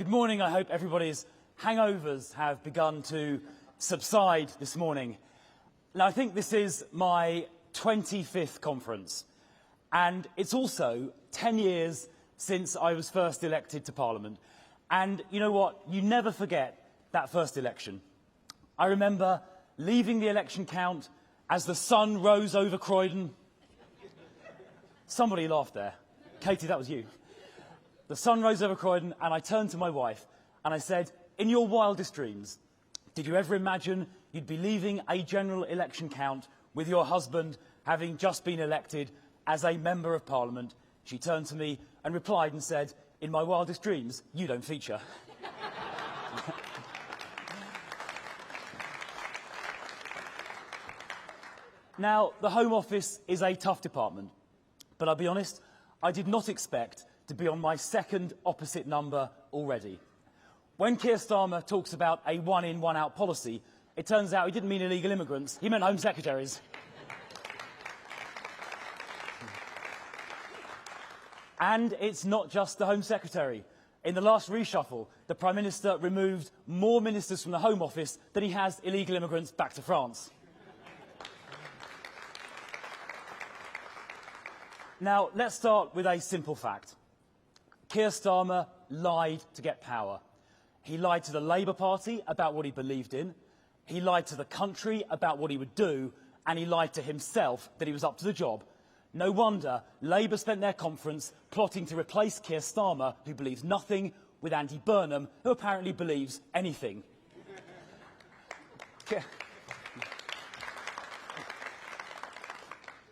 Good morning. I hope everybody's hangovers have begun to subside this morning. Now, I think this is my 25th conference, and it's also 10 years since I was first elected to Parliament. And you know what? You never forget that first election. I remember leaving the election count as the sun rose over Croydon. Somebody laughed there. Katie, that was you. The sun rose over Croydon, and I turned to my wife and I said, in your wildest dreams, did you ever imagine you'd be leaving a general election count with your husband having just been elected as a Member of Parliament? She turned to me and replied and said, in my wildest dreams, you don't feature. Now, the Home Office is a tough department, but I'll be honest, I did not expect to be on my second opposite number already. When Keir Starmer talks about a one-in, one-out policy, it turns out he didn't mean illegal immigrants, he meant Home Secretaries. And it's not just the Home Secretary. In the last reshuffle, the Prime Minister removed more ministers from the Home Office than he has illegal immigrants back to France. Now, let's start with a simple fact. Keir Starmer lied to get power. He lied to the Labour Party about what he believed in, he lied to the country about what he would do, and he lied to himself that he was up to the job. No wonder Labour spent their conference plotting to replace Keir Starmer, who believes nothing, with Andy Burnham, who apparently believes anything.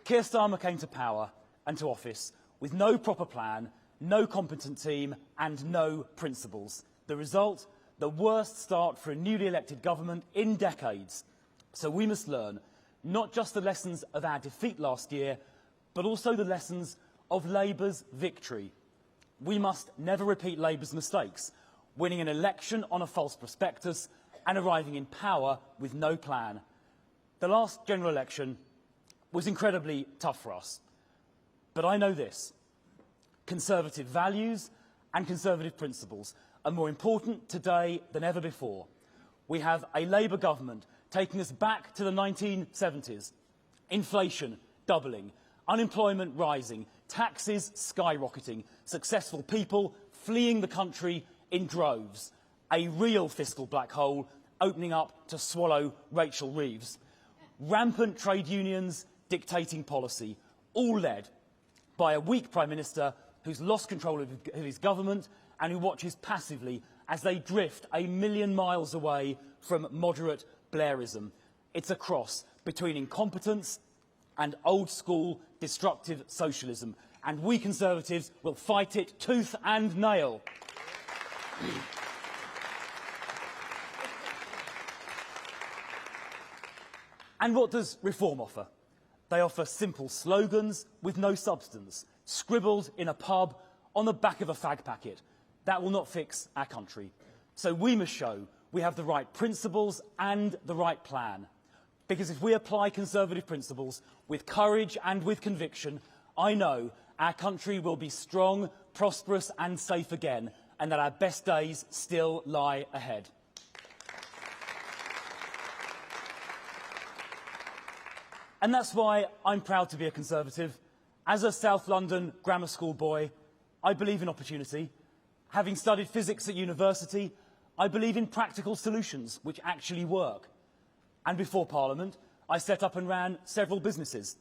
Keir Starmer came to power and to office with no proper plan, no competent team and no principles. The result? The worst start for a newly elected government in decades. So we must learn not just the lessons of our defeat last year, but also the lessons of Labour's victory. We must never repeat Labour's mistakes, winning an election on a false prospectus and arriving in power with no plan. The last general election was incredibly tough for us. But I know this. Conservative values and conservative principles are more important today than ever before. We have a Labour government taking us back to the 1970s. Inflation doubling, unemployment rising, taxes skyrocketing, successful people fleeing the country in droves. A real fiscal black hole opening up to swallow Rachel Reeves. Rampant trade unions dictating policy, all led by a weak Prime Minister who's lost control of his government and who watches passively as they drift a million miles away from moderate Blairism. It's a cross between incompetence and old-school destructive socialism, and we Conservatives will fight it tooth and nail. And what does reform offer? They offer simple slogans with no substance, scribbled in a pub on the back of a fag packet. That will not fix our country. So we must show we have the right principles and the right plan. Because if we apply Conservative principles with courage and with conviction, I know our country will be strong, prosperous and safe again, and that our best days still lie ahead. And that's why I'm proud to be a Conservative. As a South London grammar school boy, I believe in opportunity. Having studied physics at university, I believe in practical solutions which actually work. And before Parliament, I set up and ran several businesses.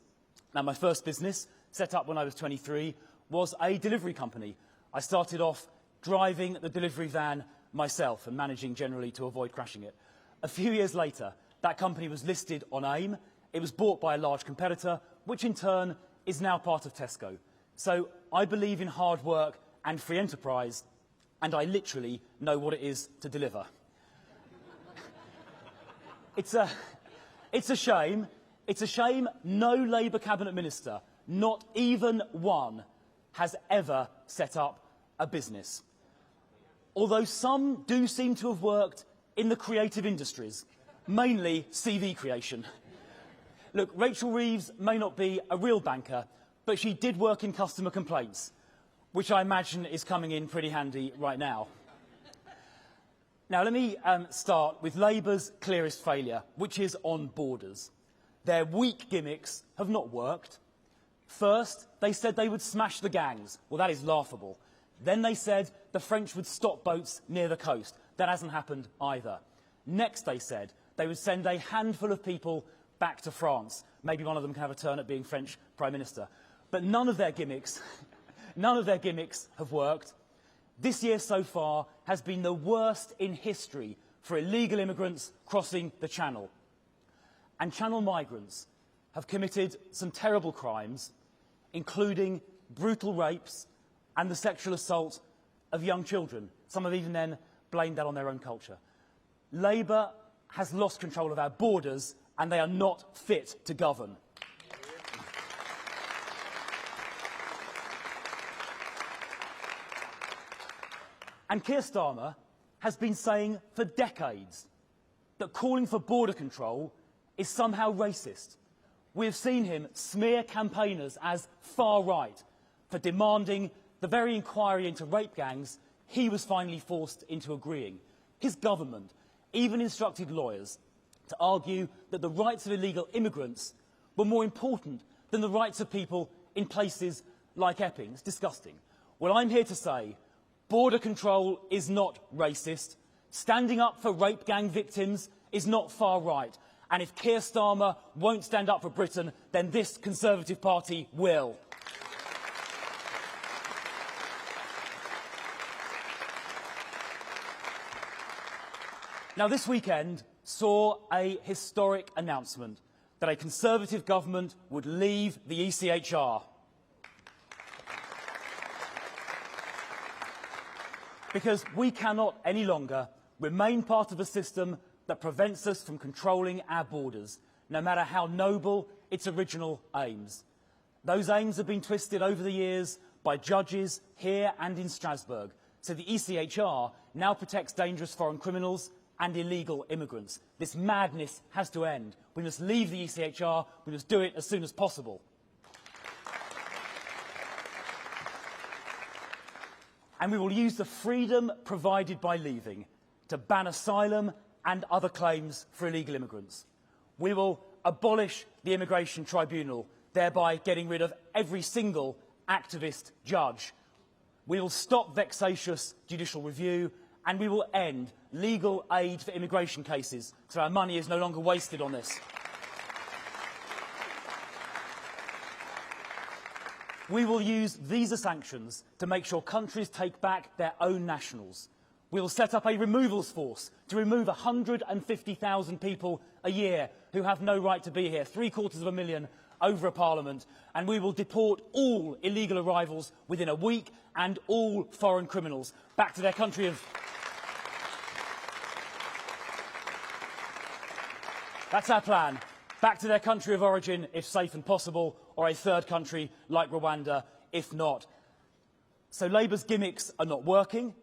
Now, my first business, set up when I was 23, was a delivery company. I started off driving the delivery van myself and managing generally to avoid crashing it. A few years later, that company was listed on AIM. It was bought by a large competitor, which in turn is now part of Tesco. So I believe in hard work and free enterprise, and I literally know what it is to deliver. It's a shame no Labour cabinet minister, not even one, has ever set up a business. Although some do seem to have worked in the creative industries, mainly CV creation. Look, Rachel Reeves may not be a real banker, but she did work in customer complaints, which I imagine is coming in pretty handy right now. Now, let me start with Labour's clearest failure, which is on borders. Their weak gimmicks have not worked. First, they said they would smash the gangs. Well, that is laughable. Then they said the French would stop boats near the coast. That hasn't happened either. Next, they said they would send a handful of people back to France. Maybe one of them can have a turn at being French Prime Minister. But none of their gimmicks have worked. This year so far has been the worst in history for illegal immigrants crossing the Channel. And Channel migrants have committed some terrible crimes, including brutal rapes and the sexual assault of young children. Some have even then blamed that on their own culture. Labour has lost control of our borders and they are not fit to govern. And Keir Starmer has been saying for decades that calling for border control is somehow racist. We have seen him smear campaigners as far-right for demanding the very inquiry into rape gangs he was finally forced into agreeing. His government even instructed lawyers to argue that the rights of illegal immigrants were more important than the rights of people in places like Epping. It's disgusting. Well, I'm here to say border control is not racist. Standing up for rape gang victims is not far-right. And if Keir Starmer won't stand up for Britain, then this Conservative Party will. Now, this weekend saw a historic announcement that a Conservative government would leave the ECHR. Because we cannot any longer remain part of a system that prevents us from controlling our borders, no matter how noble its original aims. Those aims have been twisted over the years by judges here and in Strasbourg, so the ECHR now protects dangerous foreign criminals and illegal immigrants. This madness has to end. We must leave the ECHR. We must do it as soon as possible. And we will use the freedom provided by leaving to ban asylum and other claims for illegal immigrants. We will abolish the Immigration Tribunal, thereby getting rid of every single activist judge. We will stop vexatious judicial review, and we will end legal aid for immigration cases, so our money is no longer wasted on this. We will use visa sanctions to make sure countries take back their own nationals. We will set up a removals force to remove 150,000 people a year who have no right to be here, 750,000 over a parliament, and we will deport all illegal arrivals within a week and all foreign criminals back to their country of... That's our plan. Back to their country of origin, if safe and possible, or a third country like Rwanda, if not. So Labour's gimmicks are not working,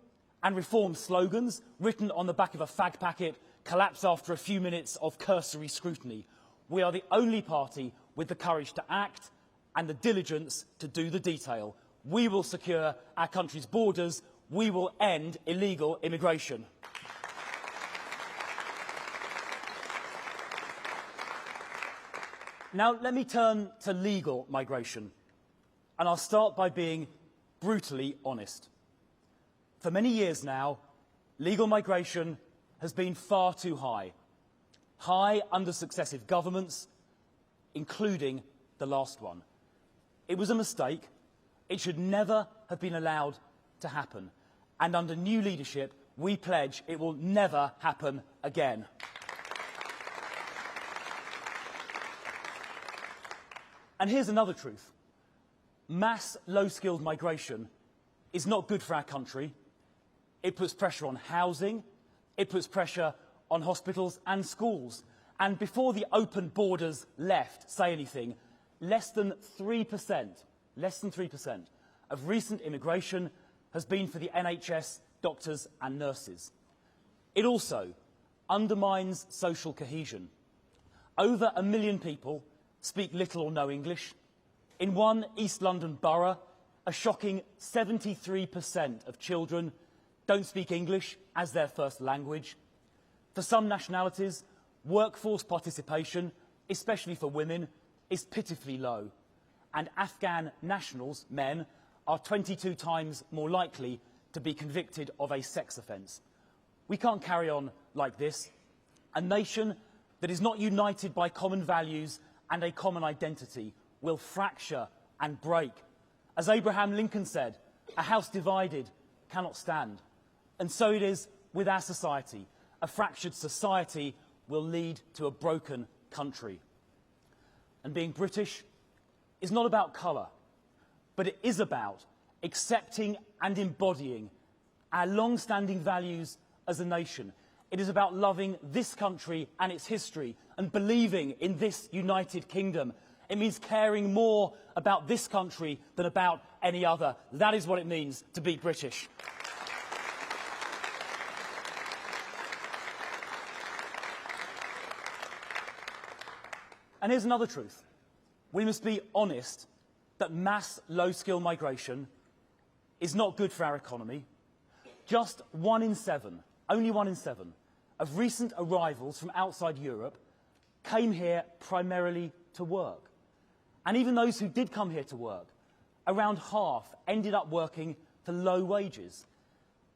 and reform slogans, written on the back of a fag packet, collapse after a few minutes of cursory scrutiny. We are the only party with the courage to act and the diligence to do the detail. We will secure our country's borders. We will end illegal immigration. Now, let me turn to legal migration, and I'll start by being brutally honest. For many years now, legal migration has been far too high. High under successive governments, including the last one. It was a mistake. It should never have been allowed to happen. And under new leadership, we pledge it will never happen again. And here's another truth. Mass low-skilled migration is not good for our country. It puts pressure on housing. It puts pressure on hospitals and schools. And before the open borders left say anything, less than 3% of recent immigration has been for the NHS, doctors and nurses. It also undermines social cohesion. Over 1 million people speak little or no English. In one East London borough, a shocking 73% of children don't speak English as their first language. For some nationalities, workforce participation, especially for women, is pitifully low. And Afghan nationals, men, are 22 times more likely to be convicted of a sex offence. We can't carry on like this. A nation that is not united by common values and a common identity will fracture and break. As Abraham Lincoln said, a house divided cannot stand. And so it is with our society. A fractured society will lead to a broken country. And being British is not about colour, but it is about accepting and embodying our long-standing values as a nation. It is about loving this country and its history and believing in this united kingdom. It means caring more about this country than about any other. That is what it means to be British. And here's another truth. We must be honest that mass low-skill migration is not good for our economy. Just 1 in 7, only 1 in 7, of recent arrivals from outside Europe came here primarily to work. And even those who did come here to work, around half ended up working for low wages.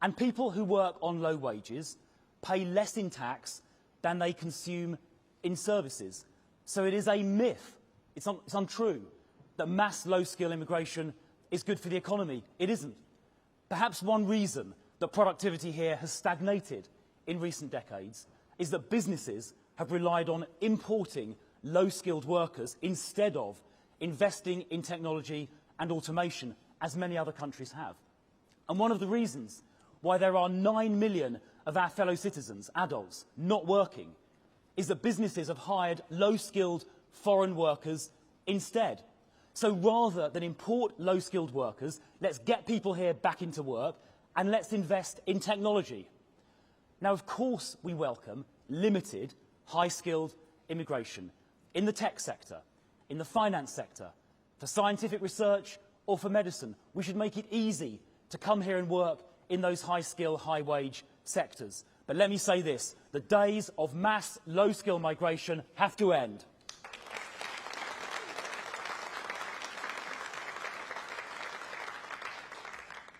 And people who work on low wages pay less in tax than they consume in services. So it is a myth, it's untrue, that mass low-skill immigration is good for the economy. It isn't. Perhaps one reason that productivity here has stagnated in recent decades is that businesses have relied on importing low-skilled workers instead of investing in technology and automation, as many other countries have. And one of the reasons why there are 9 million of our fellow citizens, adults, not working, is that businesses have hired low-skilled foreign workers instead. So rather than import low-skilled workers, let's get people here back into work and let's invest in technology. Now, of course, we welcome limited, high-skilled immigration in the tech sector, in the finance sector, for scientific research or for medicine. We should make it easy to come here and work in those high-skill, high-wage sectors. But let me say this, the days of mass low-skill migration have to end.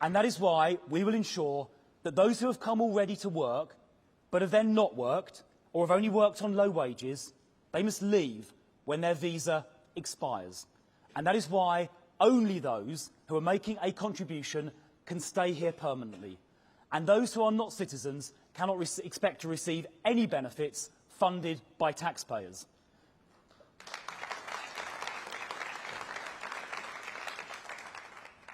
And that is why we will ensure that those who have come already to work, but have then not worked, or have only worked on low wages, they must leave when their visa expires. And that is why only those who are making a contribution can stay here permanently. And those who are not citizens cannot expect to receive any benefits funded by taxpayers.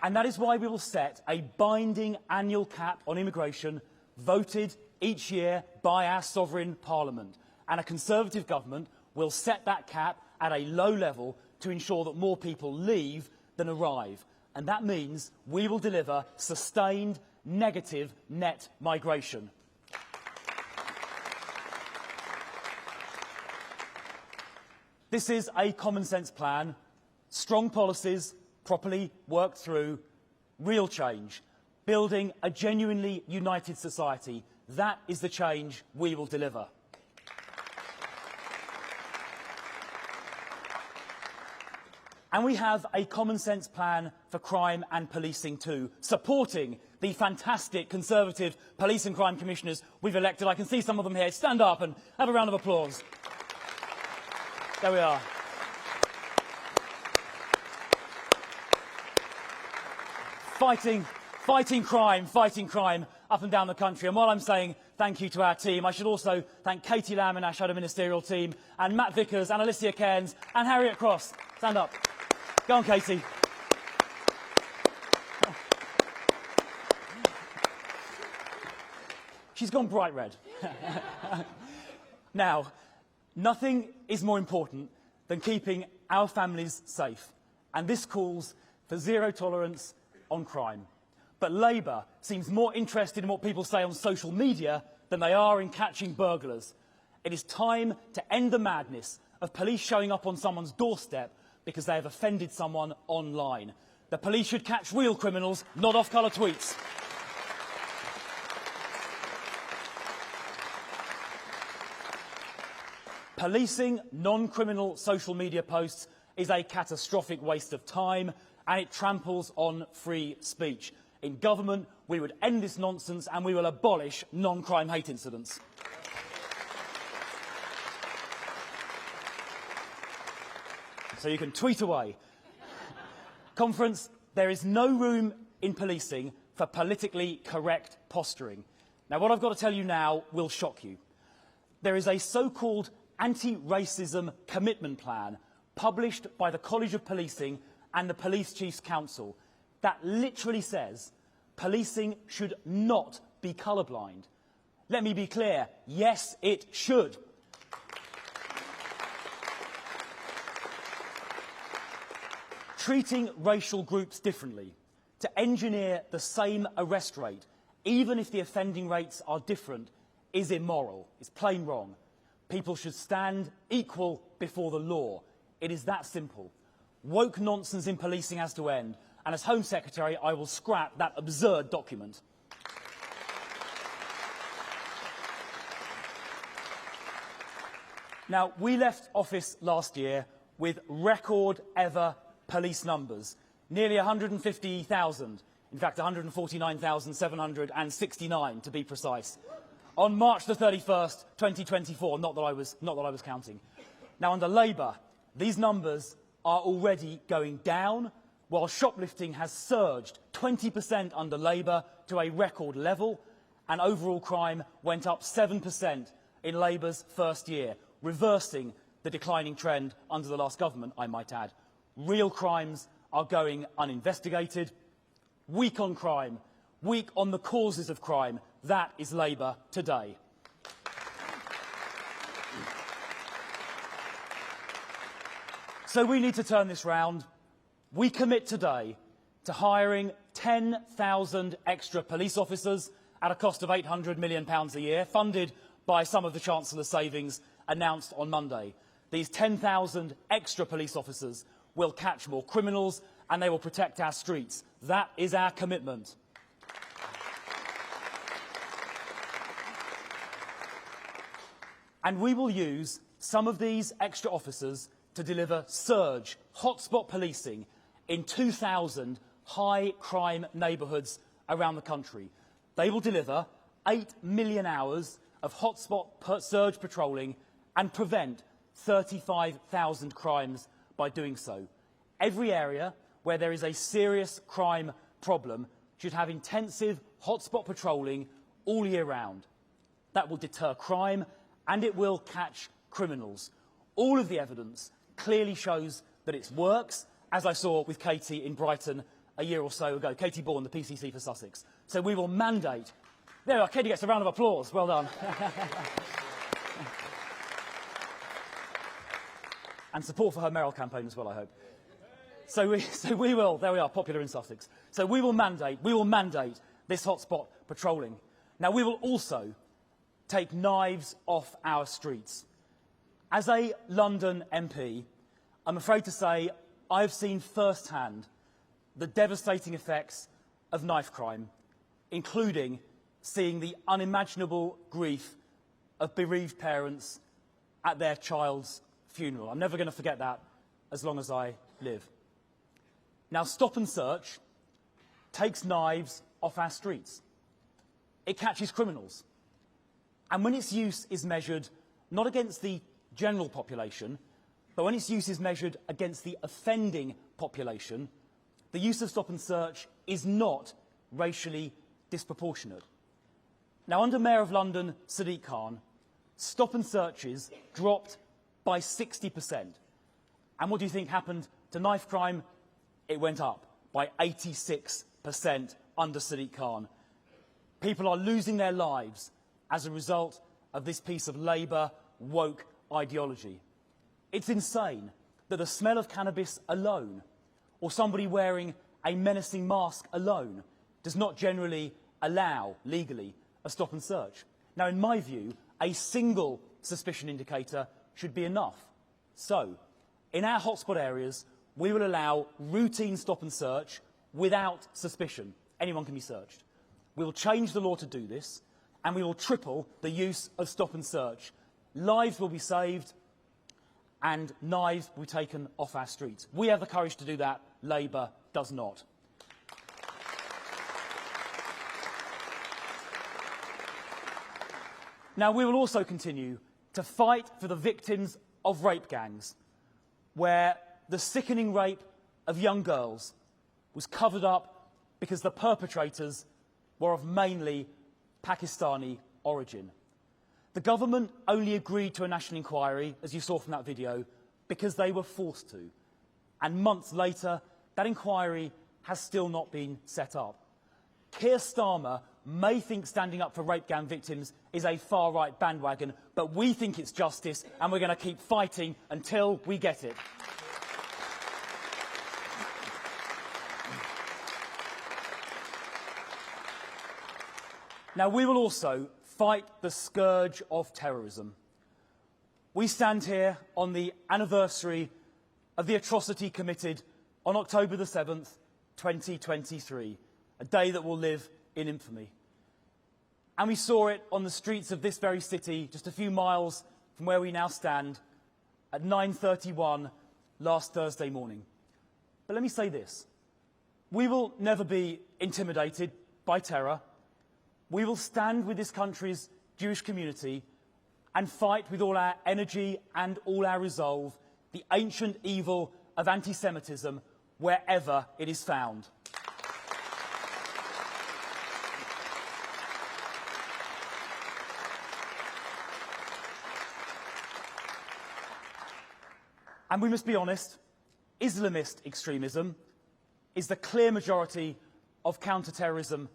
And that is why we will set a binding annual cap on immigration voted each year by our sovereign parliament. And a Conservative government will set that cap at a low level to ensure that more people leave than arrive. And that means we will deliver sustained negative net migration. This is a common-sense plan, strong policies, properly worked through, real change, building a genuinely united society. That is the change we will deliver. And we have a common-sense plan for crime and policing too, supporting the fantastic Conservative police and crime commissioners we've elected. I can see some of them here. Stand up and have a round of applause. There we are. Fighting crime up and down the country. And while I'm saying thank you to our team, I should also thank Katie Lamb and our shadow ministerial team, and Matt Vickers and Alicia Cairns and Harriet Cross. Stand up. Go on, Katie. She's gone bright red. Now, nothing is more important than keeping our families safe. And this calls for zero tolerance on crime. But Labour seems more interested in what people say on social media than they are in catching burglars. It is time to end the madness of police showing up on someone's doorstep because they have offended someone online. The police should catch real criminals, not off-colour tweets. Policing non-criminal social media posts is a catastrophic waste of time, and it tramples on free speech. In government, we would end this nonsense and we will abolish non-crime hate incidents. So you can tweet away. Conference, there is no room in policing for politically correct posturing. Now, what I've got to tell you now will shock you. There is a so-called anti-racism commitment plan published by the College of Policing and the Police Chiefs Council that literally says policing should not be colourblind. Let me be clear, yes, it should. Treating racial groups differently, to engineer the same arrest rate, even if the offending rates are different, is immoral. It's plain wrong. People should stand equal before the law. It is that simple. Woke nonsense in policing has to end, and as Home Secretary, I will scrap that absurd document. Now, we left office last year with record-ever police numbers, nearly 150,000, in fact 149,769 to be precise, on March the 31st, 2024, not that I was counting. Now, under Labour, these numbers are already going down, while shoplifting has surged 20% under Labour to a record level, and overall crime went up 7% in Labour's first year, reversing the declining trend under the last government, I might add. Real crimes are going uninvestigated. Weak on crime, weak on the causes of crime. That is Labour today. So we need to turn this round. We commit today to hiring 10,000 extra police officers at a cost of £800 million a year, funded by some of the Chancellor's savings announced on Monday. These 10,000 extra police officers will catch more criminals and they will protect our streets. That is our commitment. And we will use some of these extra officers to deliver surge, hotspot policing in 2,000 high-crime neighbourhoods around the country. They will deliver 8 million hours of hotspot surge patrolling and prevent 35,000 crimes by doing so. Every area where there is a serious crime problem should have intensive hotspot patrolling all year round. That will deter crime and it will catch criminals. All of the evidence clearly shows that it works, as I saw with Katie in Brighton a year or so ago. Katie Bourne, the PCC for Sussex. So we will mandate... There we are, Katie gets a round of applause. Well done. And support for her Merrill campaign as well, I hope. So we will, there we are, popular in Sussex. So we will mandate this hotspot patrolling. Now, we will also take knives off our streets. As a London MP, I'm afraid to say I've seen firsthand the devastating effects of knife crime, including seeing the unimaginable grief of bereaved parents at their child's funeral. I'm never going to forget that as long as I live. Now, stop and search takes knives off our streets. It catches criminals. And when its use is measured not against the general population, but when its use is measured against the offending population, the use of stop and search is not racially disproportionate. Now, under Mayor of London, Sadiq Khan, stop and searches dropped by 60%. And what do you think happened to knife crime? It went up by 86% under Sadiq Khan. People are losing their lives as a result of this piece of Labour woke ideology. It's insane that the smell of cannabis alone, or somebody wearing a menacing mask alone, does not generally allow, legally, a stop and search. Now, in my view, a single suspicion indicator should be enough. So, in our hotspot areas, we will allow routine stop and search without suspicion. Anyone can be searched. We will change the law to do this, and we will triple the use of stop and search. Lives will be saved, and knives will be taken off our streets. We have the courage to do that. Labour does not. Now, we will also continue to fight for the victims of rape gangs, where the sickening rape of young girls was covered up because the perpetrators were of mainly Pakistani origin. The government only agreed to a national inquiry, as you saw from that video, because they were forced to. And months later, that inquiry has still not been set up. Keir Starmer may think standing up for rape gang victims is a far-right bandwagon, but we think it's justice, and we're going to keep fighting until we get it. Now, we will also fight the scourge of terrorism. We stand here on the anniversary of the atrocity committed on October the 7th, 2023, a day that will live in infamy. And we saw it on the streets of this very city, just a few miles from where we now stand, at 9:31 last Thursday morning. But let me say this. We will never be intimidated by terror. We will stand with this country's Jewish community and fight with all our energy and all our resolve the ancient evil of anti-Semitism wherever it is found. And we must be honest, Islamist extremism is the clear majority of counter-terrorism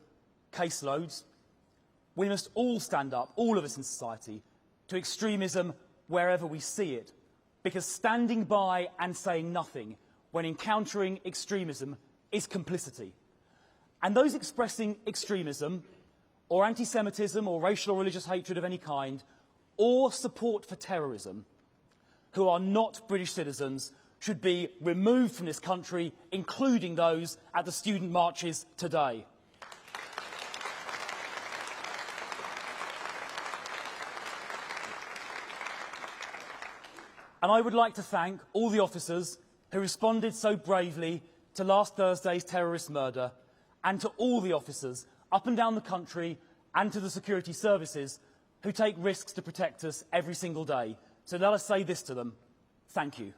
caseloads. We must all stand up, all of us in society, to extremism wherever we see it, because standing by and saying nothing when encountering extremism is complicity. And those expressing extremism, or anti-Semitism, or racial or religious hatred of any kind, or support for terrorism, who are not British citizens, should be removed from this country, including those at the student marches today. And I would like to thank all the officers who responded so bravely to last Thursday's terrorist murder, and to all the officers up and down the country and to the security services who take risks to protect us every single day. So let us say this to them: thank you.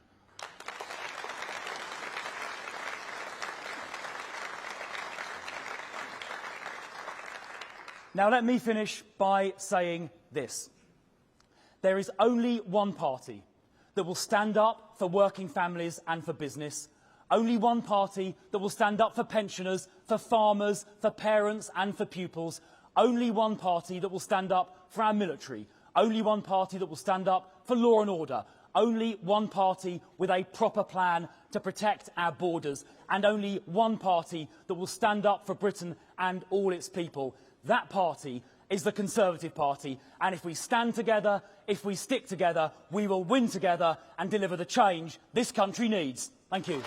Now let me finish by saying this. There is only one party that will stand up for working families and for business. Only one party that will stand up for pensioners, for farmers, for parents and for pupils. Only one party that will stand up for our military. Only one party that will stand up for law and order. Only one party with a proper plan to protect our borders. And only one party that will stand up for Britain and all its people. That party is the Conservative Party, and if we stand together, if we stick together, we will win together and deliver the change this country needs. Thank you.